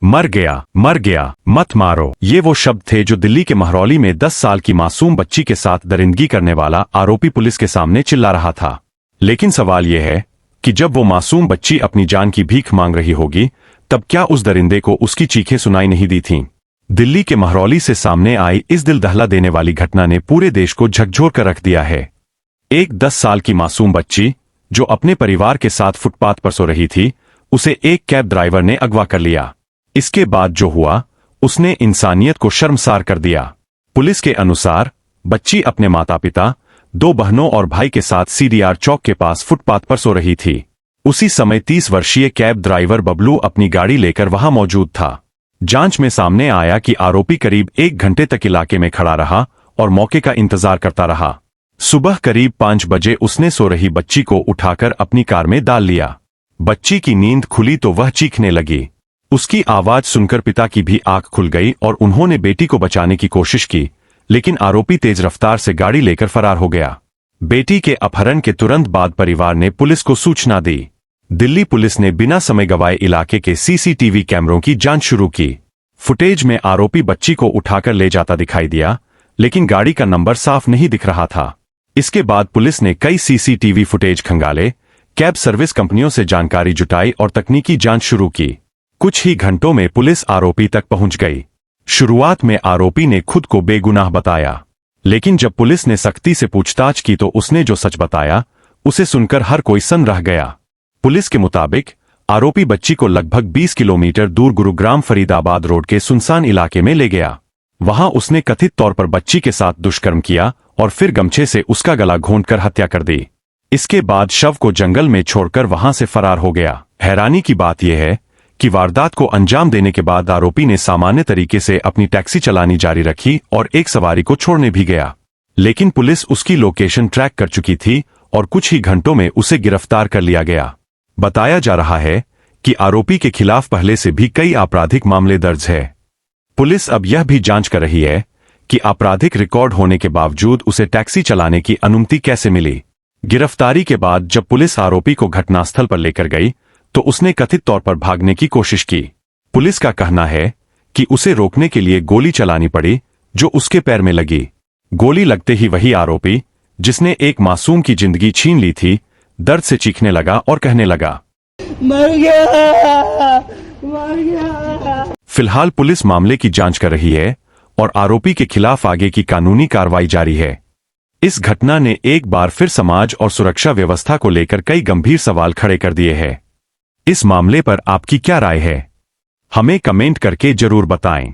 मर गया, मत मारो। ये वो शब्द थे जो दिल्ली के महरौली में 10 साल की मासूम बच्ची के साथ दरिंदगी करने वाला आरोपी पुलिस के सामने चिल्ला रहा था। लेकिन सवाल यह है कि जब वो मासूम बच्ची अपनी जान की भीख मांग रही होगी, तब क्या उस दरिंदे को उसकी चीखें सुनाई नहीं दी थीं? दिल्ली के महरौली से सामने आई इस दिल दहला देने वाली घटना ने पूरे देश को झकझोर कर रख दिया है। एक 10 साल की मासूम बच्ची जो अपने परिवार के साथ फुटपाथ पर सो रही थी, उसे एक कैब ड्राइवर ने अगवा कर लिया। इसके बाद जो हुआ, उसने इंसानियत को शर्मसार कर दिया। पुलिस के अनुसार बच्ची अपने माता पिता, 2 बहनों और भाई के साथ सीडीआर चौक के पास फुटपाथ पर सो रही थी। उसी समय 30 वर्षीय कैब ड्राइवर बबलू अपनी गाड़ी लेकर वहां मौजूद था। जांच में सामने आया कि आरोपी करीब 1 घंटे तक इलाके में खड़ा रहा और मौके का इंतजार करता रहा। सुबह करीब 5 बजे उसने सो रही बच्ची को उठाकर अपनी कार में डाल लिया। बच्ची की नींद खुली तो वह चीखने लगी। उसकी आवाज सुनकर पिता की भी आंख खुल गई और उन्होंने बेटी को बचाने की कोशिश की, लेकिन आरोपी तेज रफ्तार से गाड़ी लेकर फरार हो गया। बेटी के अपहरण के तुरंत बाद परिवार ने पुलिस को सूचना दी। दिल्ली पुलिस ने बिना समय गवाए इलाके के सीसीटीवी कैमरों की जांच शुरू की। फुटेज में आरोपी बच्ची को उठाकर ले जाता दिखाई दिया, लेकिन गाड़ी का नंबर साफ नहीं दिख रहा था। इसके बाद पुलिस ने कई सीसीटीवी फुटेज खंगाले, कैब सर्विस कंपनियों से जानकारी जुटाई और तकनीकी जांच शुरू की। कुछ ही घंटों में पुलिस आरोपी तक पहुंच गई। शुरुआत में आरोपी ने खुद को बेगुनाह बताया, लेकिन जब पुलिस ने सख्ती से पूछताछ की तो उसने जो सच बताया, उसे सुनकर हर कोई सन्न रह गया। पुलिस के मुताबिक आरोपी बच्ची को लगभग 20 किलोमीटर दूर गुरुग्राम फरीदाबाद रोड के सुनसान इलाके में ले गया। वहां उसने कथित तौर पर बच्ची के साथ दुष्कर्म किया और फिर गमछे से उसका गला घोंटकर हत्या कर दी। इसके बाद शव को जंगल में छोड़कर वहां से फरार हो गया। हैरानी की बात यह है कि वारदात को अंजाम देने के बाद आरोपी ने सामान्य तरीके से अपनी टैक्सी चलानी जारी रखी और एक सवारी को छोड़ने भी गया। लेकिन पुलिस उसकी लोकेशन ट्रैक कर चुकी थी और कुछ ही घंटों में उसे गिरफ्तार कर लिया गया। बताया जा रहा है कि आरोपी के खिलाफ पहले से भी कई आपराधिक मामले दर्ज है। पुलिस अब यह भी जांच कर रही है कि आपराधिक रिकॉर्ड होने के बावजूद उसे टैक्सी चलाने की अनुमति कैसे मिली। गिरफ्तारी के बाद जब पुलिस आरोपी को घटनास्थल पर लेकर गई तो उसने कथित तौर पर भागने की कोशिश की। पुलिस का कहना है कि उसे रोकने के लिए गोली चलानी पड़ी, जो उसके पैर में लगी। गोली लगते ही वही आरोपी, जिसने एक मासूम की जिंदगी छीन ली थी, दर्द से चीखने लगा और कहने लगा, मर गया, मर गया। फिलहाल पुलिस मामले की जांच कर रही है और आरोपी के खिलाफ आगे की कानूनी कार्रवाई जारी है। इस घटना ने एक बार फिर समाज और सुरक्षा व्यवस्था को लेकर कई गंभीर सवाल खड़े कर दिए हैं। इस मामले पर आपकी क्या राय है? हमें कमेंट करके जरूर बताएं।